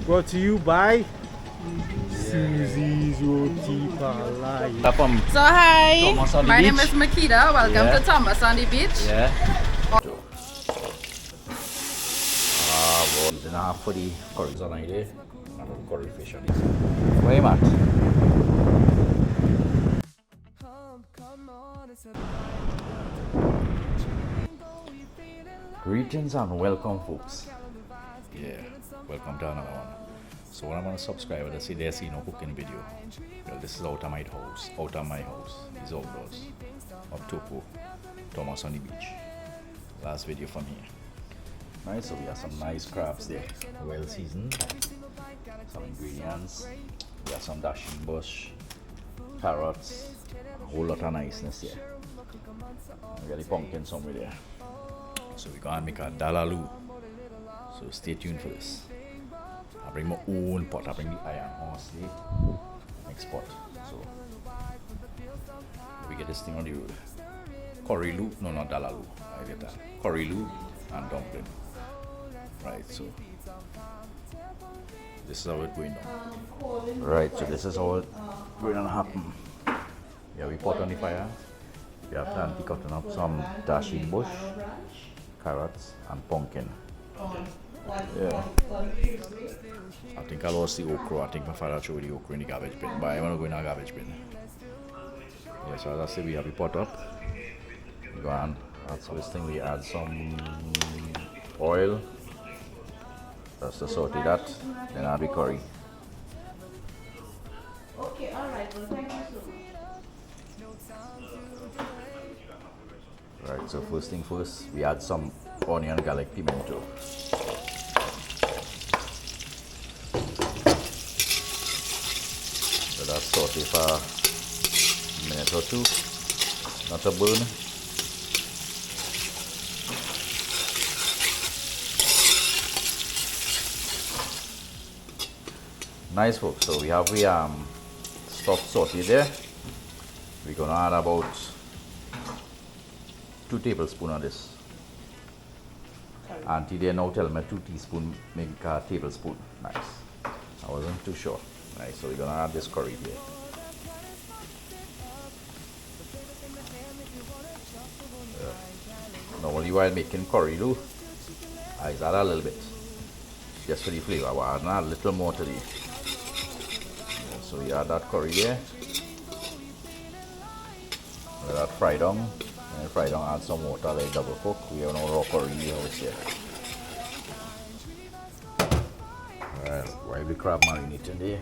Brought to you by Susie's Roti Palai. So hi, Thomas on the my name beach. is Makita. Welcome Yeah. to Thomas on the beach. Yeah. Well, it's enough for the curries on there. And the curry fish on this. Where you at? Greetings and welcome, folks. Yeah, welcome to another one. So when I'm on a subscriber, they say they see no cooking video. Well, this is out of my house. It's outdoors. Of Toco, Thomas on the beach. Last video from here. Nice, so we have some nice crabs there. Well seasoned. Some ingredients. We have some dashing bush, carrots, a whole lot of niceness here. We got the pumpkin somewhere there. So we're gonna make a dalaloo. So stay tuned for this. I bring my own pot. I bring the iron horse there. Next pot. So we get this thing on the road. Curryloo, no, not dalaloo. I get that. Curryloo and dumpling. Right, so this is how it's going down. Right, so this is how it's going to happen. Yeah, we pot on the fire. We have plenty cutting up some dashing bush, carrots, and pumpkin. Yeah. I think I lost the okra. I think my father threw the okra in the garbage bin, but I want to go in a garbage bin. Yeah, so as I say, we have the pot up. We go on. That's this thing. We add some oil. Just to saute that. Then add the curry. Okay, alright, well thank you so much. Right, so first thing first, we add some onion, garlic, pimento. Let that saute for a minute or two. Not to burn. Nice, folks. So we have the stuff sauteed there. We're gonna add about 2 tablespoons of this. Auntie there now tell me 2 teaspoons make a tablespoon. Nice. I wasn't too sure. Nice. So we're gonna add this curry here. Normally while making curryloo, I add a little bit just for the flavor. But I add a little more to the. So we add that curry there. Let that fry down. And fry down, add some water, like double cook. We have no raw curry in the house here. Alright, while the crab marinating there,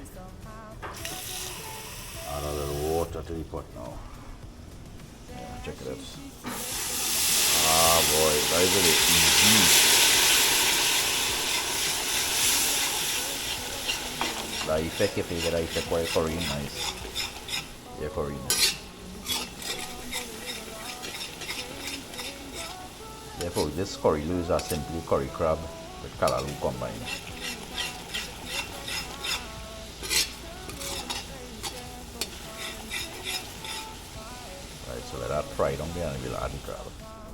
add a little water to the pot now. Yeah, check it out. Ah boy, that is a bit easy. The effect, if you get the effect while curry nice. Yeah, curry nice. Therefore, this curryloos are simply curry crab with curryloo combined. Right, so let that fry down there and we'll add the crab.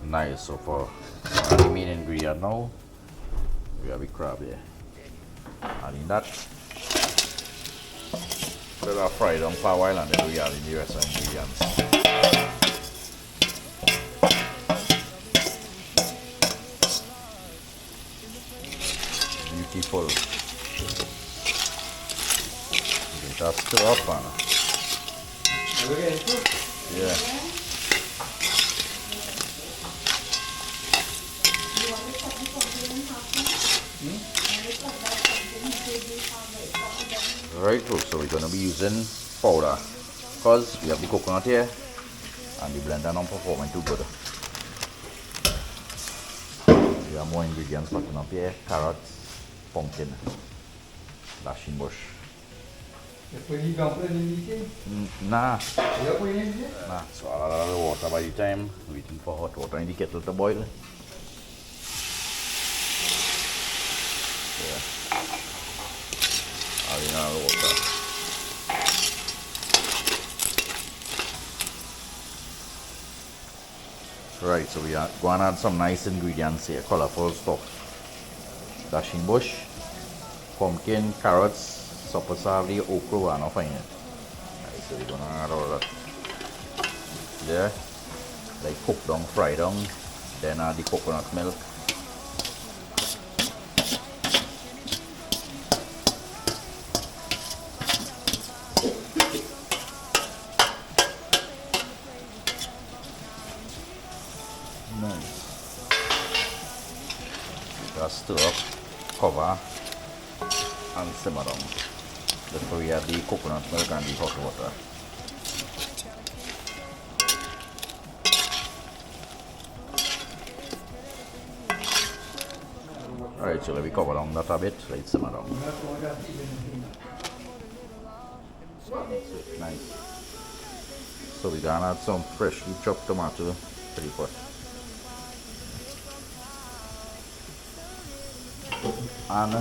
Nice, so for the main ingredient now, we have the crab here. Adding that. Let that fry down for a while and then we add in the rest of the ingredients. Beautiful. Just stir up, Anna. Yeah. Right, folks, so we're going to be using powder because we have the coconut here and the blender not performing too good. We have more ingredients cutting up here: carrots, pumpkin, dashing bush. You put the dumpling in the thing? Nah. You put it in there? Nah. So I'll add a little water by the time, waiting for hot water in the kettle to boil. Yeah. Add in a little water. Right, so we are going to add some nice ingredients here, colorful stuff. Dashing bush, pumpkin, carrots, supposed to have the okra and fine it. So we're gonna add all that there, like cook down, fry down, then add the coconut milk. Nice. Just stir up, cover, and simmer down. Before we add the coconut milk and the hot water. Alright, so let me cover down that a bit, let it simmer down. Nice. So we're gonna add some freshly chopped tomato to the pot. And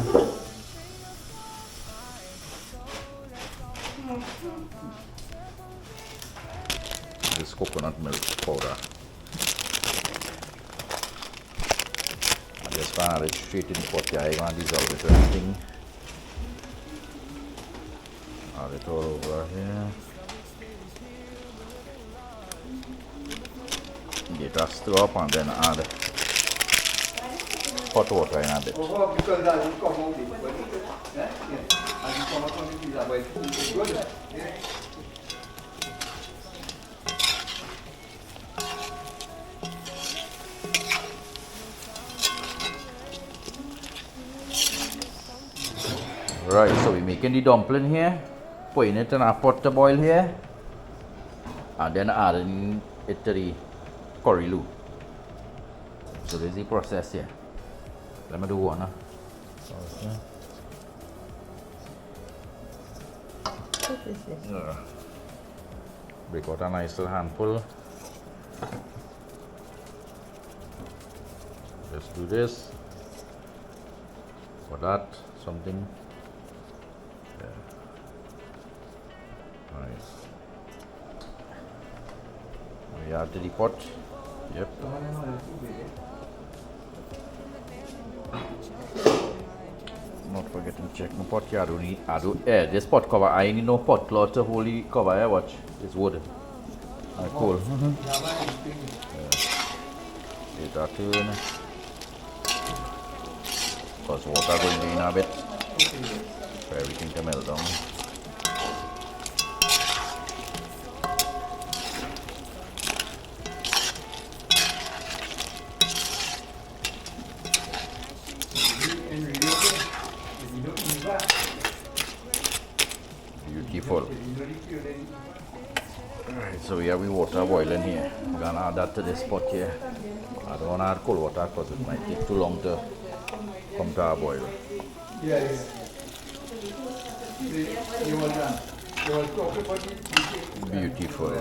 this coconut milk powder. I just add it straight in the pot. Yeah, I'm gonna dissolve it everything. Add it all over here. Get that stir up and then add hot water in a bit. Right, so we're making the dumpling here, putting it in a pot to boil here, and then adding it to the curryloo. So this is the process here. Let me do one. Break out a nice little handful. Just do this. For that, something. Yeah. Nice. We add to the pot. Yep. Not forgetting to check my pot here. I do this pot cover. I need no pot cloth to hold the cover here. Watch, it's wood. Cool. Get that turn. Because water going in a bit for everything to melt down. Beautiful. Alright, so we have the water boiling here. We're gonna add that to this pot here. I don't want to add cold water because it might take too long to come to a boil. Beautiful.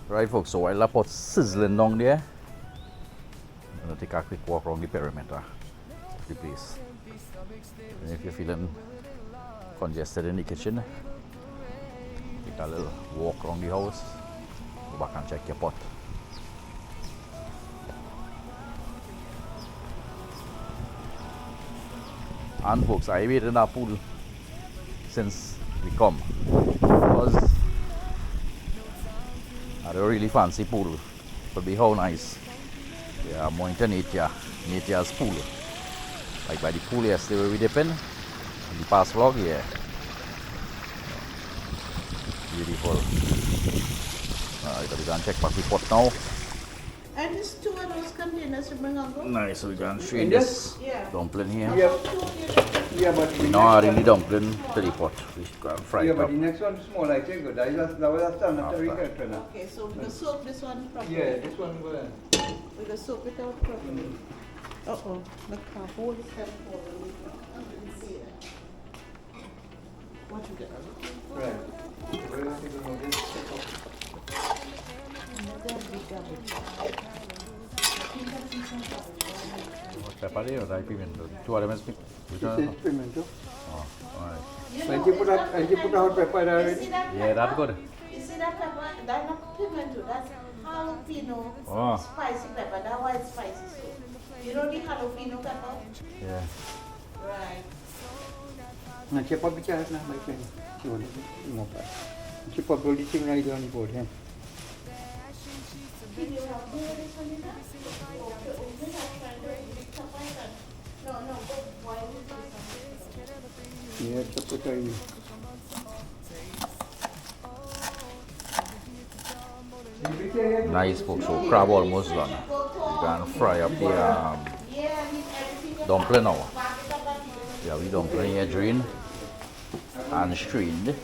Right folks, so while the pot's sizzling down there, I'm going to take a quick walk around the perimeter of the place. And if you're feeling congested in the kitchen, take a little walk around the house, go back and check your pot. And folks, I waited in our pool since we come because I don't really fancy pool. But be how nice. Yeah, I'm going to Natia's pool. Like by the pool yesterday where we dip in the past vlog, yeah. Beautiful. Alright, we can check back the pot now. And there's two of those containers to bring over. Nice, so we can strain this dumpling here. Yeah, but We now adding the dumpling to the pot. We can fry yeah, it but up. the next one is small, I think. That was a standard After. character now. Okay, so we can soak this one properly. Yeah, this one go in. We can soak it out properly. Uh-oh, look how whole is set for what you get? Right. Where was it going to What Pepper there or dry pimento? Two of them is which This one? is pimento. Oh, alright. And you put out pepper You already? see that Yeah, that's good. You see that pepper? That's not pimento. That's jalapeno Oh. spicy pepper. That's why it's spicy. So you know the jalapeno pepper? Yeah. Right. Nah, cepat bicara lah baik ni. Cuba ngopat. Cepat boleh tinggal itu ni boleh. Can you help me with this one, Nina? Okay, open that friend. No, but why would you Ya, cepat aja. Nice folks, so crab almost done. You can fry up the dumpling now. Yeah, we dumpling here drained and strained. You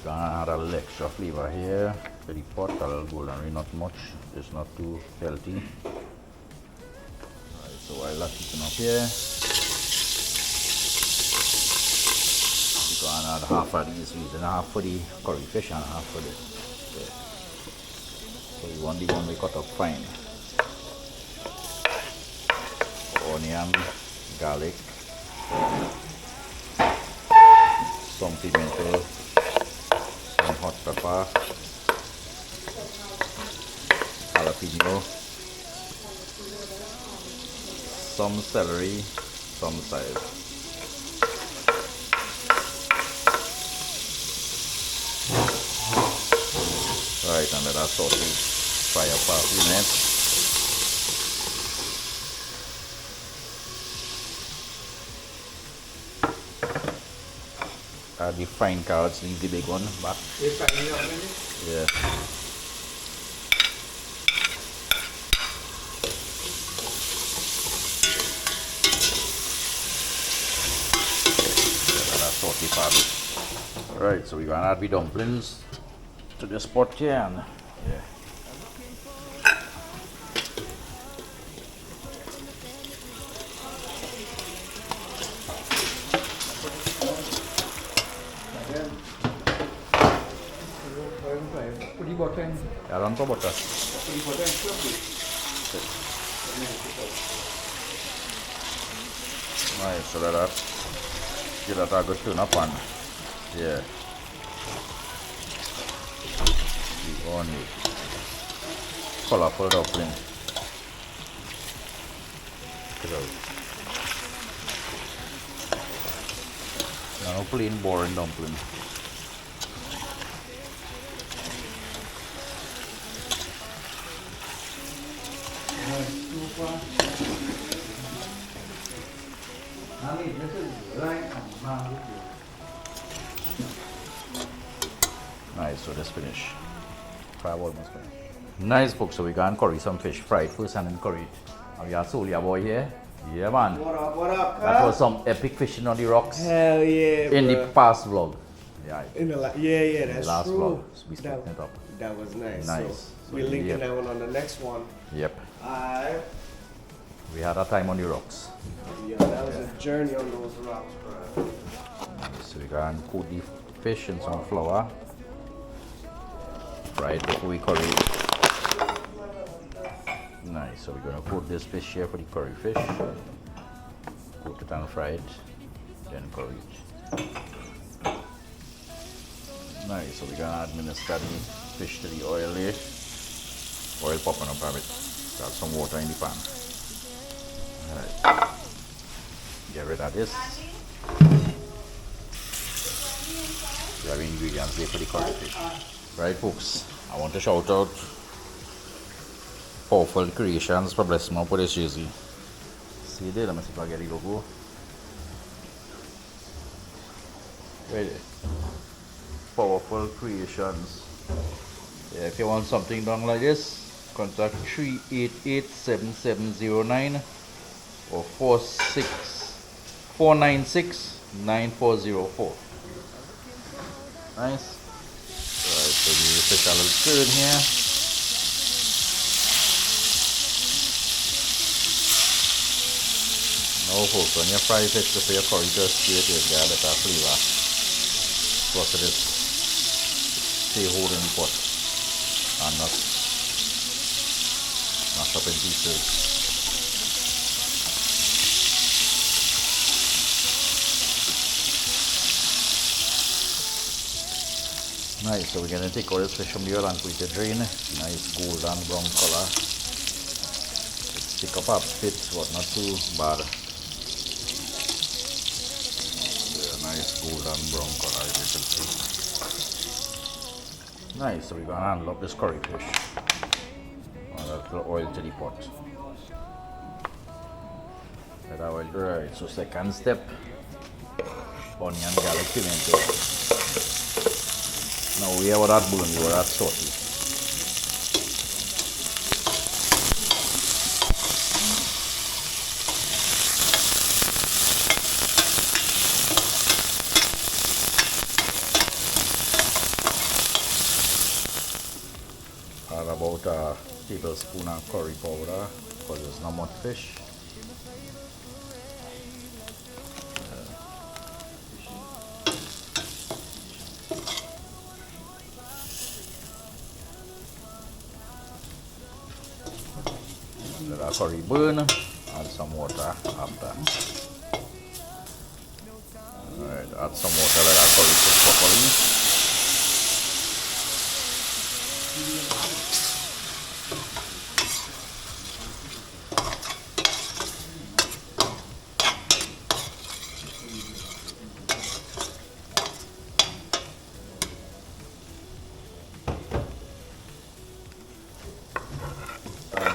can add a little extra flavor here to the pot, a little golden, not much, it's not too healthy. Alright, so while that's cooking up here, you can add half of these, using half for the curry fish and half for this. Yeah. So you want the one we cut up fine. Onion, garlic, some pimento, some hot pepper, jalapeno, some celery, some size. Right, and let that sausage fry up for a few minutes. The fine carrots, leave the big one back. Yeah. That's saute part. Right, so we're gonna add the dumplings to this pot here and yeah. Putih boteng. Add on top butter. Putih boteng tu. Nice, so that give that a good tune up on. Yeah. The only colorful dumpling. Check it out. No plain boring dumpling. Nice, so that's finished. Crab almost finished. Nice folks, so we can curry some fish, fried first and then curry. And we have Solia boy here. Yeah man. What up? That was some epic fishing on the rocks Hell yeah, in bro. the past vlog. Yeah. In the yeah, the that's last true. vlog, we that, split it up. that was nice. Nice. So So, we linking yep. that one on the next one. Yep. Alright. We had our time on the rocks. Yo, that was a journey on those rocks, bro. So we can coat the fish in some flour. Right before we curry it. Nice, so we're gonna coat this fish here for the curry fish. Coat it and fry it, then curry it. Nice, so we're gonna administer the fish to the oil here. Oil popping up a bit. Got some water in the pan. Alright. Get rid of this. We have ingredients here for the curry fish. Right folks, I want to shout out Powerful Creations for blessing me up with this jersey. See there, let me see if I get the logo. Right there. Powerful Creations. Yeah, if you want something done like this, contact 388-7709 or 496-9404. Nice. Alright, so give the fish a little stir in here. Now folks, when you fry fish before you curry to straight, you get a better flavor. Plus it is stay hold in the pot and not mashed up in pieces. Nice, so we're gonna take all this fish from the oil and put it to drain. Nice golden brown color. Stick up a bit, but not too bad. Yeah, nice golden brown color, as you can see. Nice, so we're gonna handle up this curry fish. Add a little oil to the pot. Let our oil dry. So second step, onion, garlic, pimento. Now we have that bouillon, we have that salty. Add about a tablespoon of curry powder because there's not much fish. Let our curry burn, add some water after. Alright, add some water, let our curry cook properly.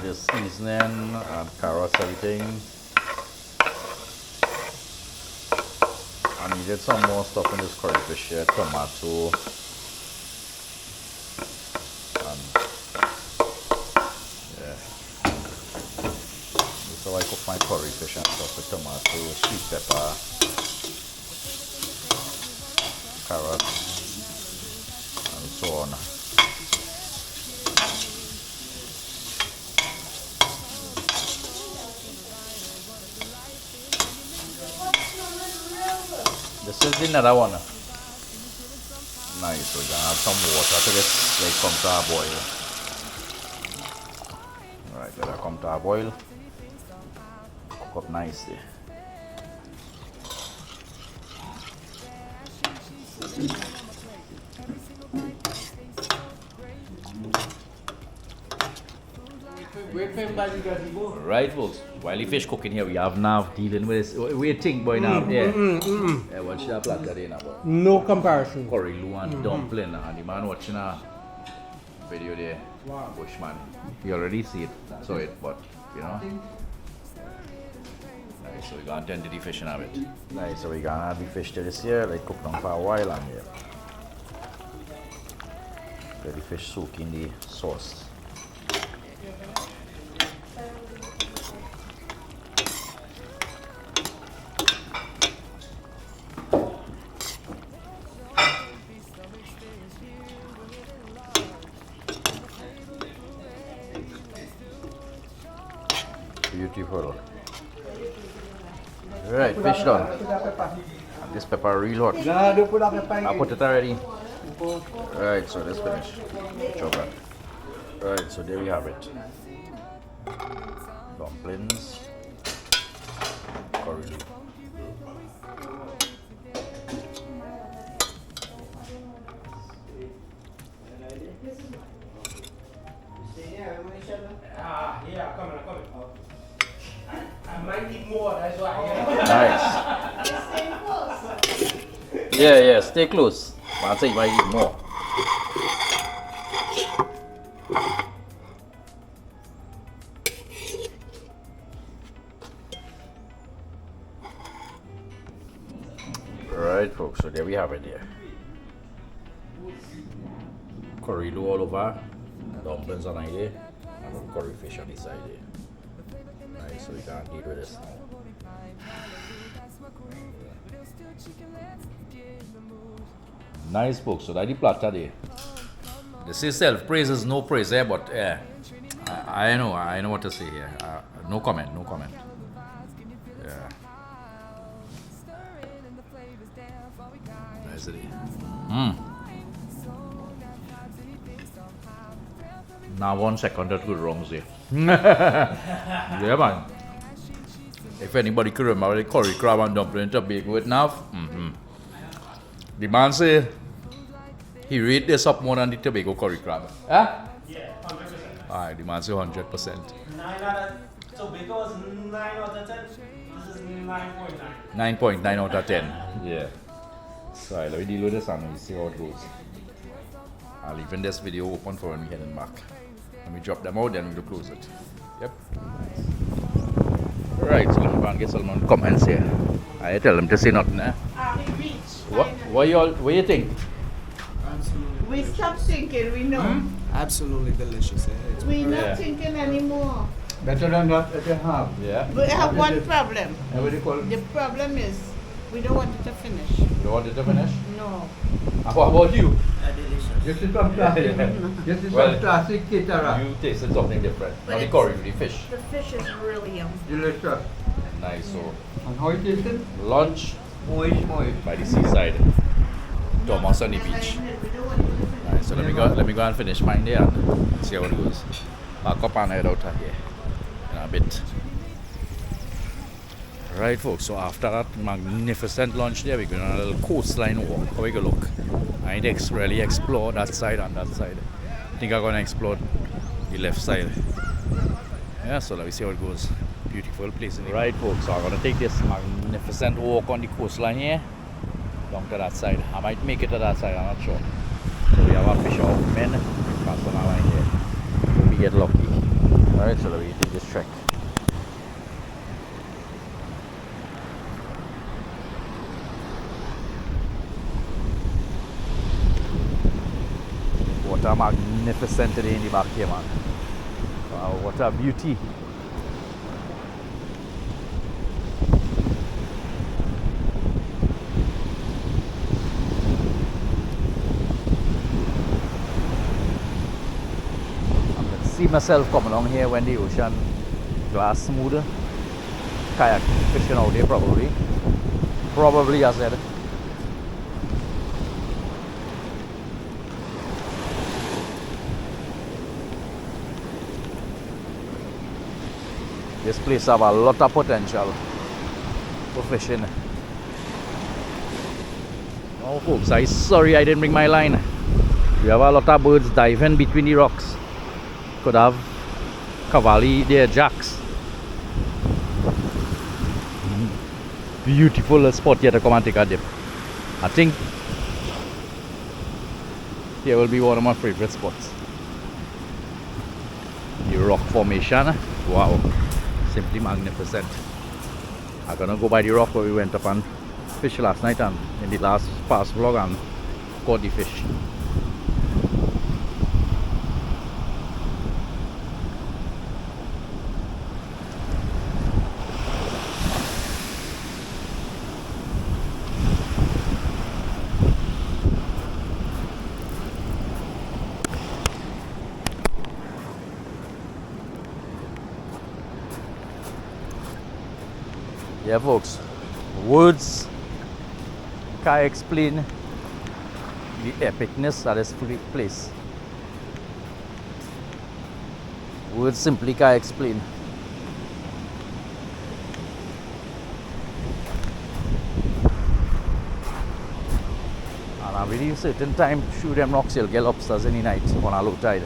Just seasoning and carrots, everything. I needed some more stuff in this curry fish here, tomato and yeah. This is how I cook my curry fish and stuff with tomato, sweet pepper, carrots and so on. This is another one. Nice, we're gonna add some water to this, let it come to a boil. Alright, let it come to a boil. Cook up nicely. Right, folks. While the fish cooking here, we have Nav dealing with this. What do you think, boy, Nav? Yeah. Yeah, what should I plot that in about? No comparison. Curryloo and dumpling, and the man watching a video there, Bushman. You already see it, saw it, but you know. Nice, so we're gonna tend to the fish and have it. Nice, so we're gonna add the fish to this here, like cook them for a while and yeah. Let the fish soak in the sauce. Beautiful. Right, fish done. And this pepper real hot. I put it already. Right, so let's finish. Chop that. Right, so there we have it. Dumplings. Curry. Yeah, I'm coming. I might need more, that's why. Nice. Yeah, stay close. I'll say you might eat more. Right, folks, so there we have it there. Curryloo all over, dumplings on there, and curry fish on the side there. Nice, so we can't deal with this now. Nice, folks, so that's the platter there. This is self-praise, is no praise there, but yeah, I know what to say here. No comment. Yeah. Nice it. Now 1 second that good wrong there. Yeah, man. If anybody could remember the curry crab and dumpling Tobago with Nav, the man say he rate this up more than the Tobago curry crab. Huh? Yeah, 100%. Alright, the man say 100%. 9 out of, so because 9 out of 10, this is 9.9. 9.9 out of 10. Yeah. So let me deal with this and we see how it goes. I'll leave this video open for when we heading back. When we drop them out, then we'll close it. Yep. Right, so let me go and get some comments here. I tell them to say nothing, eh? We reached. What you think? We stopped thinking, we know. Absolutely delicious. Eh? We're Yeah. not thinking anymore. Better than that you have. Yeah. We have one problem. What do you call it? The problem is we don't want it to finish. You want it to finish? No. What about you? This is some classic. This is Well, some classic caterer. You tasted something different. But Not the it's- curry, the fish. The fish is really yum. Delicious. Nice. So And how it is it? lunch Moist. by the seaside. Thomas on the beach. We don't want it to finish. Alright, so let me go and finish mine there and see how it goes. Back up and head out of here in a bit. Right folks, so after that magnificent lunch there, we're going on a little coastline walk. How we go look? I need to really explore that side and that side. I think I'm going to explore the left side. Yeah, so let me see how it goes. Beautiful place in the right folks, so I'm going to take this magnificent walk on the coastline here down to that side. I might make it to that side, I'm not sure. So we have a fish out men passing our line here. We get lucky. Alright, so let me take this trek. What a magnificent day in the back here, man. Wow, what a beauty. See myself come along here when the ocean glass smoother. Kayak fishing out there probably I said. This place have a lot of potential for fishing. Oh folks, I'm sorry I didn't bring my line. We have a lot of birds diving between the rocks. Could have cavalli there, jacks. Beautiful spot here to come and take a dip. I think here will be one of my favorite spots. The rock formation, wow, simply magnificent. I'm gonna go by the rock where we went up and fish last night and in the past vlog and caught the fish. Yeah folks, words can't explain the epicness of this place. Words simply can't explain. And I believe certain time through them rocks you'll get lobsters any night on a low tide.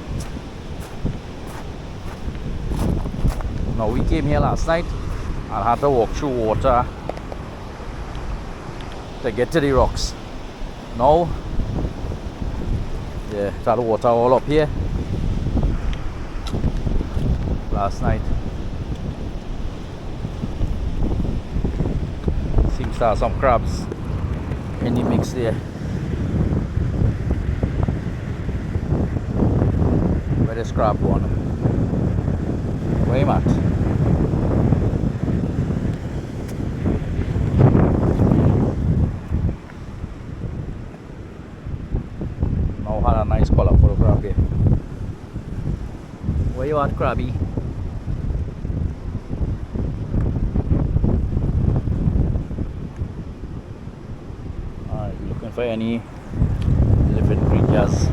Now we came here last night and had to walk through water to get to the rocks. Now, yeah, that water all up here. Last night seems to have some crabs in the mix there. Where this crab one? Where am I? Had a nice colorful crab here. Where you at, crabby? Alright, looking for any living creatures.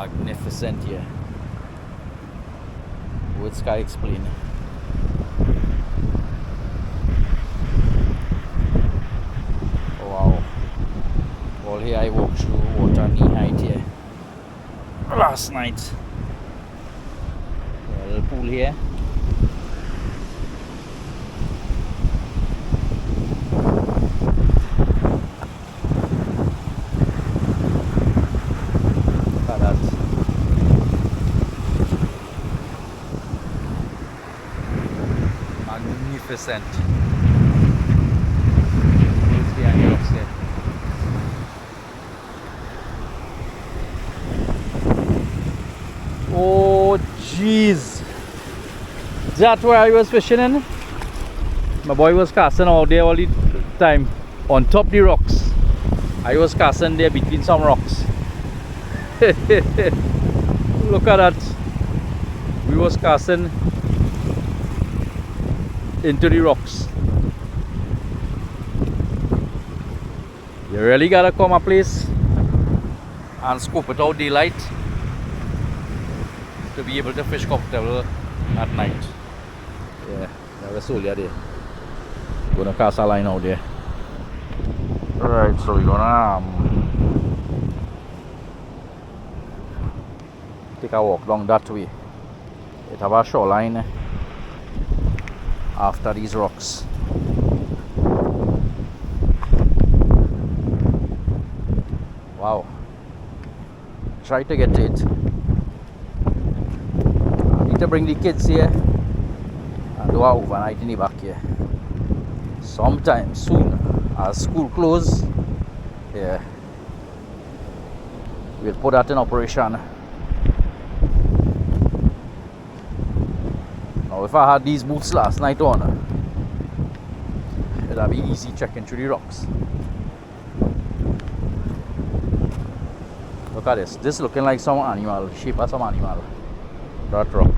Magnificent here. Words can't explain. Wow. All here I walked through water knee height here. Last night. A little pool here. Look at that. Magnificent. Who's behind the rocks there? Oh jeez. That's where I was fishing in. My boy was casting out there all the time on top the rocks. I was casting there between some rocks. Look at that. We was casting into the rocks. You really gotta come a place and scope it out daylight to be able to fish comfortable at night. Yeah, there's a solia there. Gonna cast a line out there. Alright, so we're gonna take a walk down that way. It have a shoreline after these rocks. Wow. Try to get to it. I need to bring the kids here and do a overnight in the back here. Sometime soon, as school close, yeah, we'll put that in operation. Now if I had these boots last night on, it'd be easy checking through the rocks. Look at this. This looking like some animal, shape of some animal. That rock.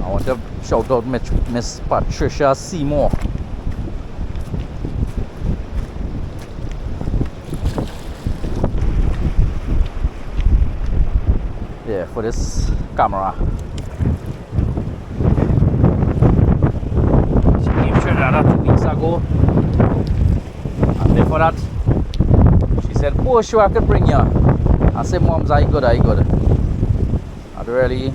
I want to shout out Miss Patricia Seymour. Yeah, for this camera. She came straight out 2 weeks ago. And then for that, she said, oh sure I could bring you. I said, Moms, I good. I'd really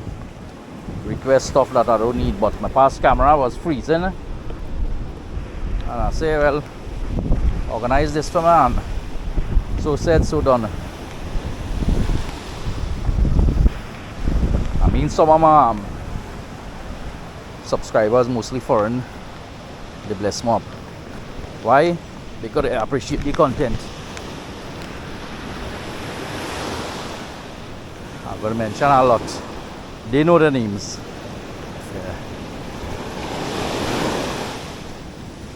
request stuff that I don't need, but my past camera was freezing. And I say, well, organize this for me, and so said, so done. I mean, some of my subscribers, mostly foreign, they bless me up. Why? Because they appreciate the content. I'm going to mention a lot. They know the names. Yeah.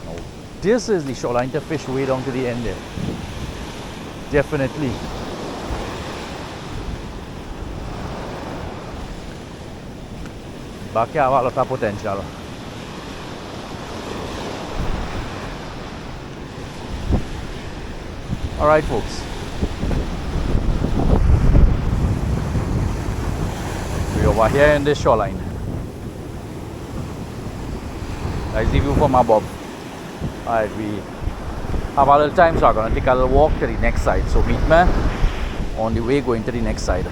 Now, this is the shoreline to fish way down to the end there. Definitely. Back here have a lot of potential. Alright folks. We're over here in this shoreline. That's the view from above. Alright, we have a little time, so I'm gonna take a little walk to the next side. So meet me on the way going to the next side.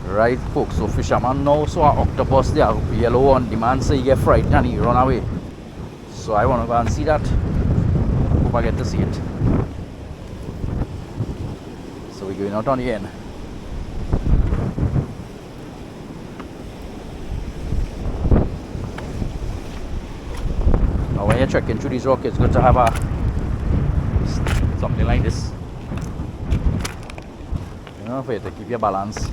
Right folks, so fisherman now saw an octopus there, yellow one. The man say he get frightened and he run away. So I want to go and see that. Hope I get to see it. So we're going out on the end. Now when you're trekking through these rocks, it's good to have a something like this, you know, for you to keep your balance.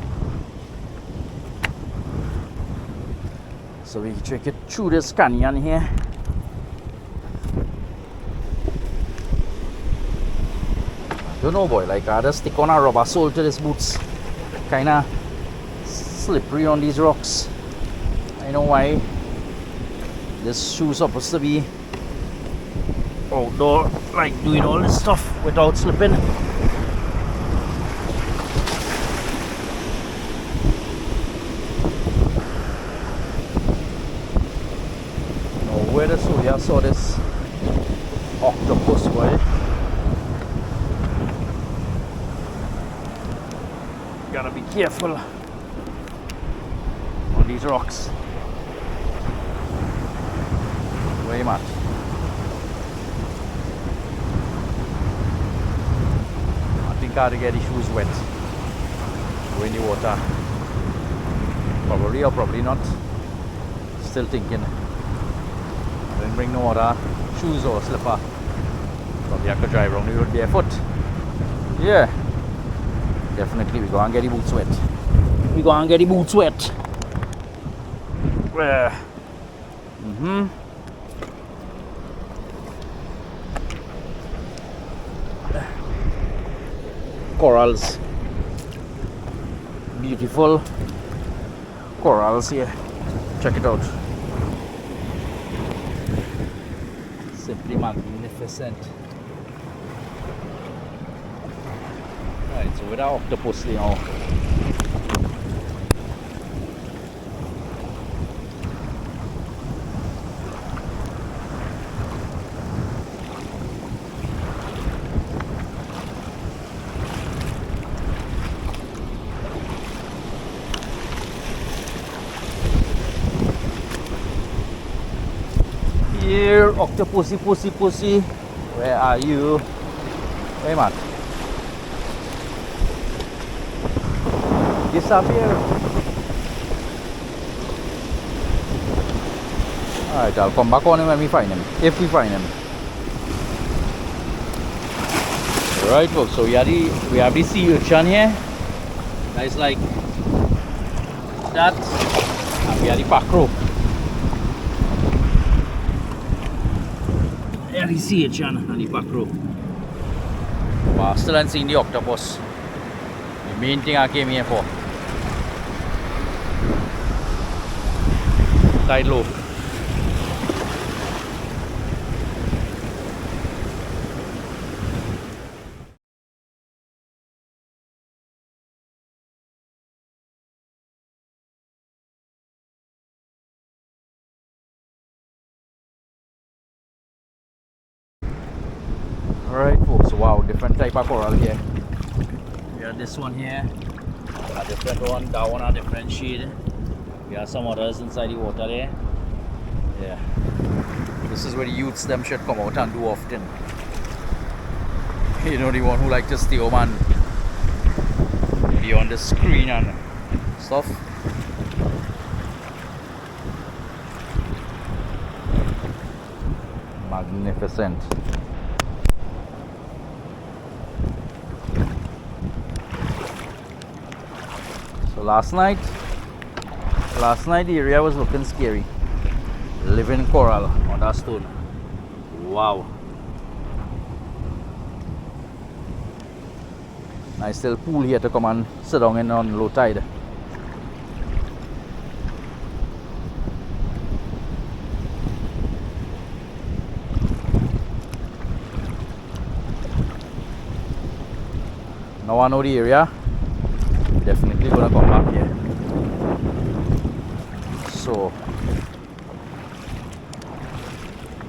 So we trek it through this canyon here. Don't know, boy. Like I just stick on a rubber sole to these boots. Kinda slippery on these rocks. I know why. This shoe's supposed to be outdoor, like doing all this stuff without slipping. Now where the Soya saw this octopus, boy. Gotta be careful on these rocks. Very much. I think I had to get the shoes wet. Go in the water. Probably or probably not. Still thinking. I didn't bring no other shoes or slipper. Probably I could drive around the road barefoot. Yeah. Definitely we go and get the boots wet. We go and get the boots wet. Corals. Beautiful corals here. Check it out. Simply magnificent. Right, so with our octopus now. Here, octopusy, pussy, where are you? Hey man, disappear. Alright, I'll come back on him when we find him, if we find him. Right folks, so we have the sea urchin here. That's like that, and we have the mackerel. There you see it, Chan, and the mackerel. But still haven't seen the octopus. The main thing I came here for. Tide low. Alright folks, wow, different type of coral here. We have this one here, a different one, that one a different shade. We have some others inside the water there. Yeah. This is where the youths them should come out and do often. You know, the one who like to stay home and be on the screen and stuff. Magnificent. So last night the area was looking scary. Living coral on that stone. Wow. Nice little pool here to come and sit down in on low tide. Now I know the area. Definitely gonna come back here. So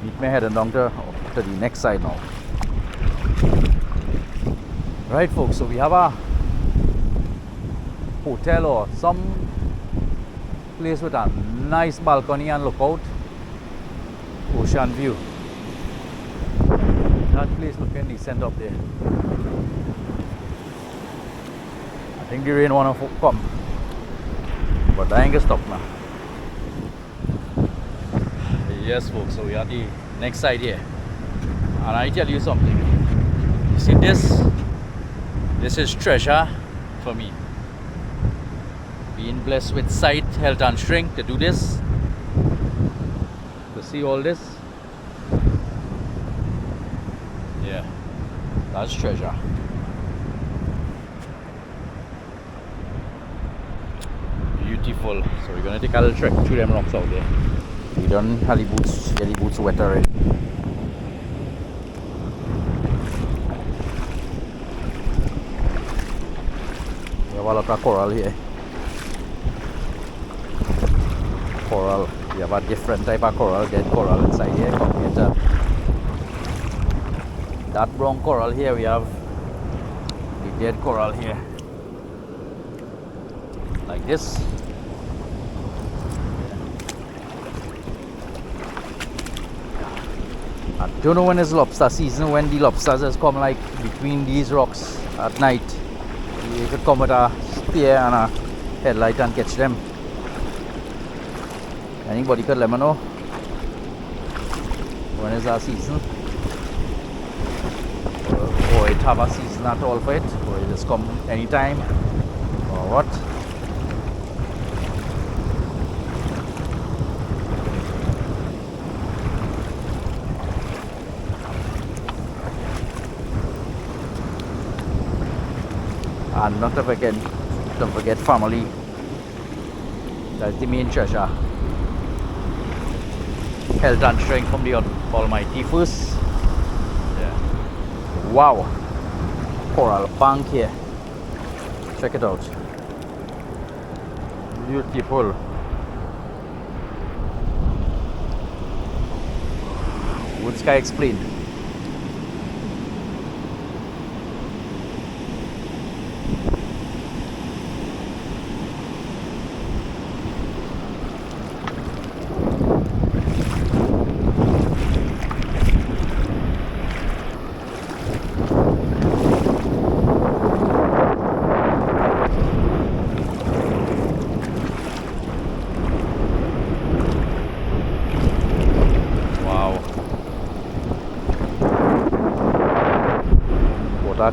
meet me heading down to the next side now. Right folks, so we have a hotel or some place with a nice balcony and lookout, ocean view. That place looking decent up there. I think the rain wanna come, but I ain't gonna stop now. Yes folks, so we are the next side here, and I tell you something. You see this is treasure for me. Being blessed with sight, health and strength to do this, to see all this. Yeah, that's treasure. beautiful. So we're gonna take a little trek through them rocks out there. We done have the boots, get the boots wet already. We have a lot of coral here. Coral. We have a different type of coral, dead coral inside here compared to that brown coral here. We have the dead coral here. Like this. I don't know when it's lobster season, when the lobsters has come like between these rocks at night. You could come with a spear and a headlight and catch them. Anybody could let me know when is our season, or it have a season at all for it, or it just come anytime, or what. And not to forget, don't forget family. That's the main treasure. Health and strength from the Almighty first. Yeah. Wow. Coral bank here. Check it out. Beautiful. Words can explain.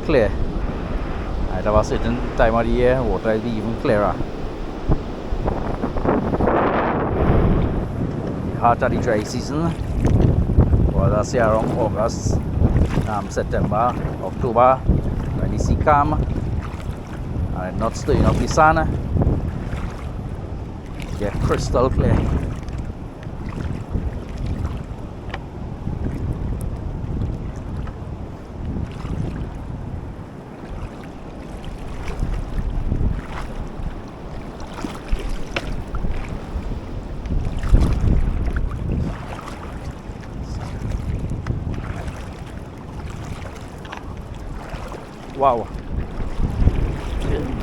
Clear. At a certain time of the year, water will be even clearer. The heart of the dry season was I say around August, September, October, when the sea calm and not stirring up the sun. Get crystal clear. Wow,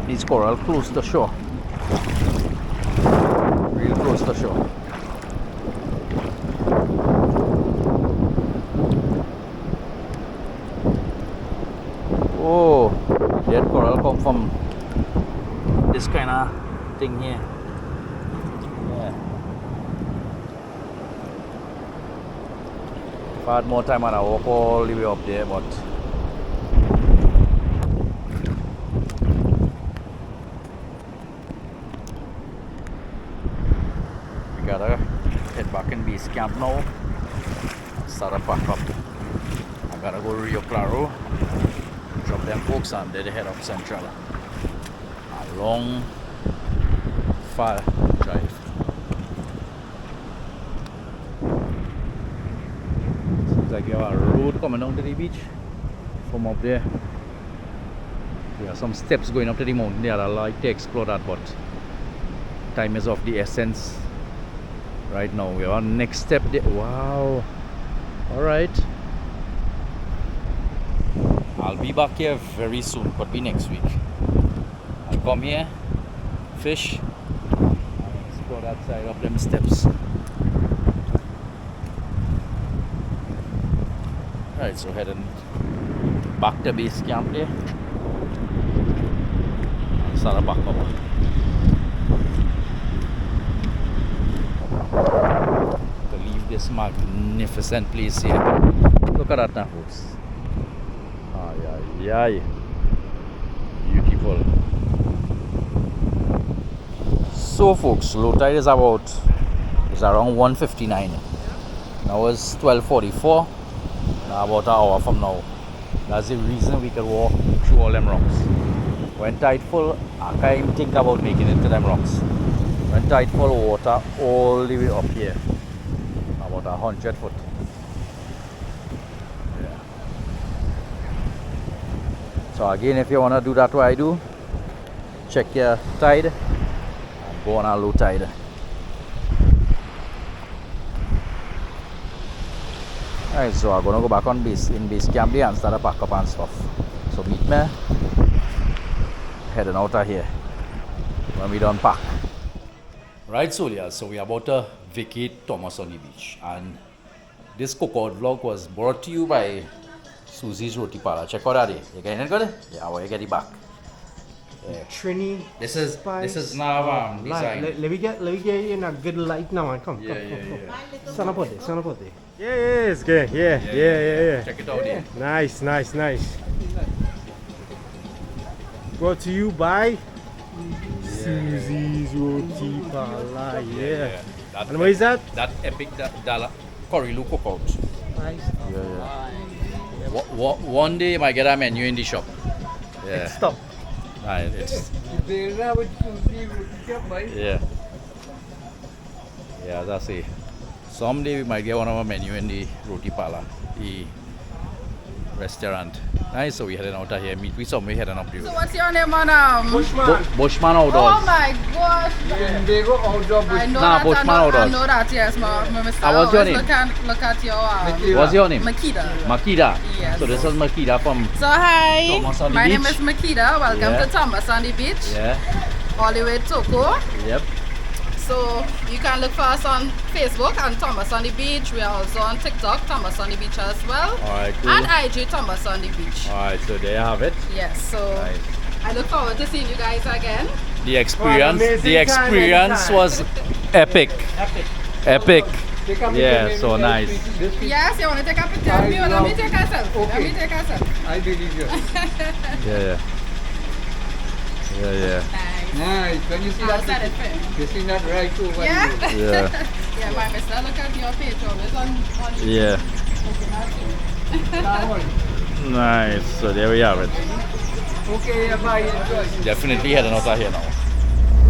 these coral close to shore, real close to shore. Oh, dead coral come from this kind of thing here. Yeah. If I had more time, I'd walk all the way up there, but gotta head back in base camp now. Start a pack up. I gotta go to Rio Claro, drop them folks, and then head up Central. A long, far drive. Seems like you have a road coming down to the beach from up there. There are some steps going up to the mountain there. I'd like to explore that, but time is of the essence. Right now, we are on next step there. Wow. Alright. I'll be back here very soon, could be next week. I'll come here, fish, and explore that side of them steps. Alright, so heading back to base camp there. Start back up. To leave this magnificent place here. Look at that now, folks. Ay, ay, ay. Beautiful. So folks, low tide is around 1:59. Now it's 12:44. Now about an hour from now. That's the reason we can walk through all them rocks. When tide full, I can't even think about making it to them rocks. When tide full of water all the way up here, about 100 foot. Yeah. So again, if you want to do that what I do, check your tide and go on a low tide. Alright, so I'm gonna go back on base camp there and start to pack up and stuff. So meet me heading out of here when we done pack. Right, Solia, so we're about to vacate Thomas on the beach, and this cookout vlog was brought to you by Susie's Roti Parlor. Check out that day. You getting it good? Yeah, well, you get it back. Yeah. Trini. This is now design. Let me get you in a good light now, man. Come. Stand up out there. Yeah, it's good. Yeah. Check it out there. Nice. Brought to you by Susie's Roti Parlor. Yeah. And what is that? That epic dollar curryloo cookout. Nice. Yeah. One day you might get a menu in the shop. Yeah. Stop. It's yeah. Yeah, that's it. Someday we might get one of our menu in the Roti Parlor, the restaurant. Nice, so we're heading out of here. Meet we somewhere heading up the So road. what's your name, man? Bushman Outdoors. Oh my gosh. They go outdoor I know Nah, that. Bushman I Outdoors. know that. Yes, my Mr. What's your Always name? Look at your What's your name? Makida. Makida. Yes. So this is Makida from So hi, Thomas on the my name beach. is Makida. Welcome Yeah. to Thomas on the beach, yeah. all the way to Toco. Yep. So you can look for us on Facebook and Thomas on the beach. We are also on TikTok, Thomas on the beach as well. Alright, cool. And IG Thomas on the beach. Alright, so there you have it. Yes. So Nice. I look forward to seeing you guys again. The experience amazing time. was epic. Epic. Yeah, so nice. Yes, you want to take a picture of me? Let me take a selfie. Let me take a selfie. I believe you. Yeah. Nice. Nice. When you see I'll set it that, for you. you see that right too. What Yeah? you do. Yeah. Yeah, my mister, look at your page always on Yeah. Nice. So there we have it. Okay, bye. Enjoy. Definitely heading out of here now.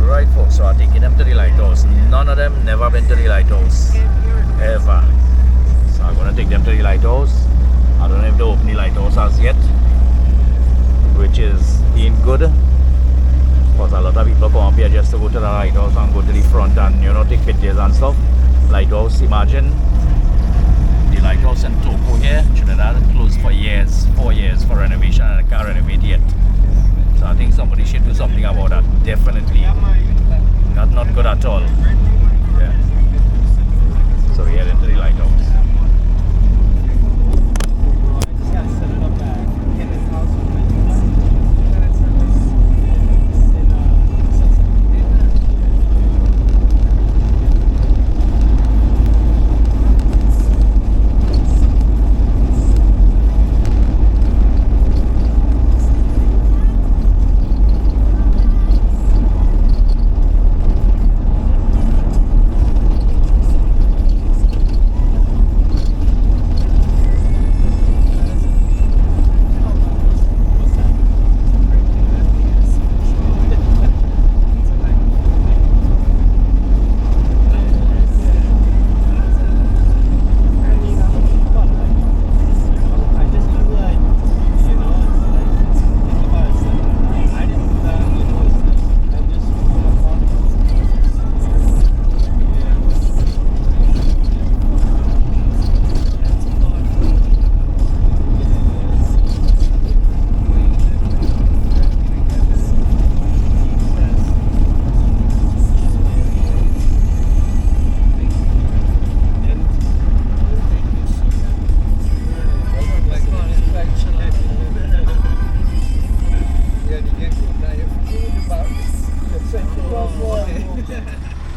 Right, folks. So I'm taking them to the lighthouse. None of them never been to the lighthouse ever. So I'm gonna take them to the lighthouse. I don't know if they open the lighthouse as yet, which is ain't good. Because a lot of people come up here just to go to the lighthouse and go to the front and take pictures and stuff. Lighthouse, imagine the lighthouse in Toco here, Trinidad, closed for years, 4 years for renovation, and I can't renovate yet. So I think somebody should do something about that. Definitely. That's not good at all. Yeah. So we head into the lighthouse.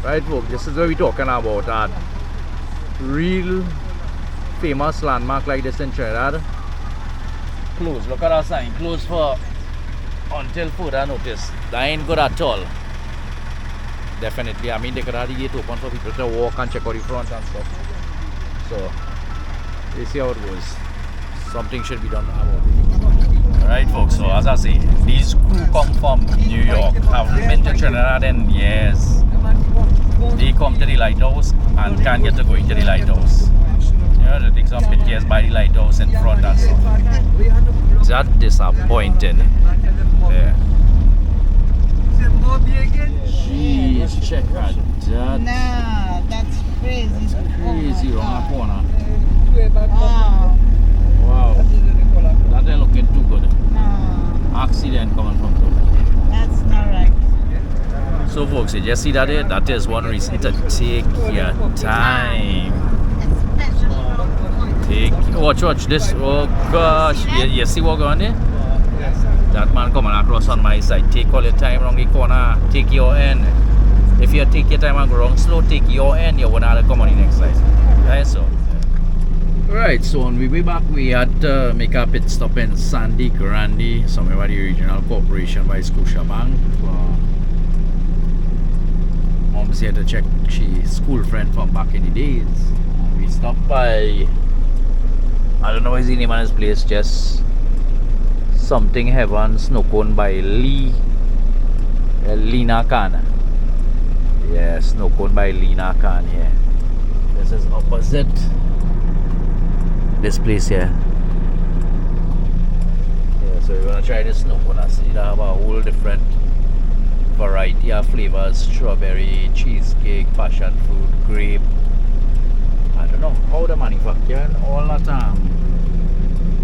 Right, folks, this is what we're talking about. A real famous landmark like this in Trinidad. Closed. Look at that sign. Closed for until further notice. That ain't good at all. Definitely. I mean, they could have the gate open for people to walk and check out the front and stuff. So, you see how it goes. Something should be done about it. Right, folks, so as I say, these crew come from New York, haven't been to Trinidad in years. They come to the lighthouse and can't get to going to the lighthouse. You know, they take some pictures by the lighthouse in front and stuff. Is that disappointing? Yeah. Jeez, check out that. Nah, that's crazy. It's crazy around the corner. Wow. Wow. That ain't looking too good. Nah, Accident coming from Toco. that's not right. So folks, you just see that there? That is one reason to take your time. Watch this. Oh gosh. You see what going on there? That man coming across on my side. Take all your time around the corner. Take your end. If you take your time and go wrong slow, take your end. You won't have to come on the next side. Right, so. Right, so on we way back, we had to make a pit stop in Sandy Grande, somewhere by the Regional Corporation by Scotiabank. Mom's here to check she's school friend from back in the days. We stopped by, I don't know what is the name of this place, just something heaven, snow cone by Lina Khan. Yeah, snow cone by Lina Khan here. This is opposite this place here. Yeah, so we're gonna try this snow cone and see that have a whole different variety of flavors: strawberry, cheesecake, passion fruit, grape. I don't know how they manufacture all that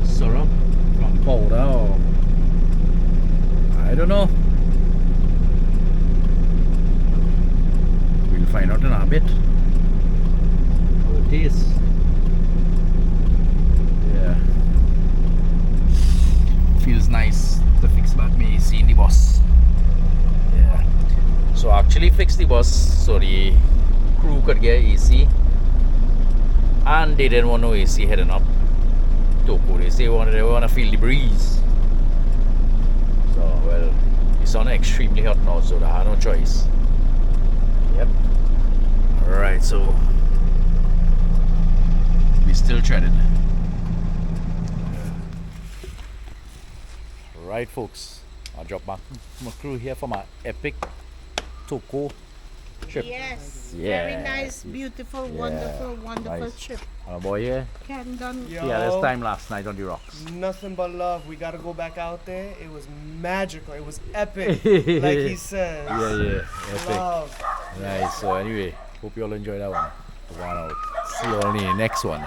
syrup from powder or I don't know. We'll find out in a bit how it tastes. Yeah, feels nice to fix back me AC in the bus. Yeah, so I actually fixed the bus so the crew could get AC, and they didn't want no AC heading up Toco. They say they want to feel the breeze. So well, it's on extremely hot now, so I had no choice. Yep. Alright, so we still treading. Right, folks, I'll drop my crew here for my epic Toco trip. Yes. Yeah. Very nice, beautiful, wonderful Nice. trip. Boy, yeah. Done. Yeah, this time last night on the rocks. Nothing but love. We gotta go back out there. It was magical. It was epic. Like he says. Yeah, epic. Love. Nice. So anyway, hope you all enjoyed that one. Out. See you all in the next one.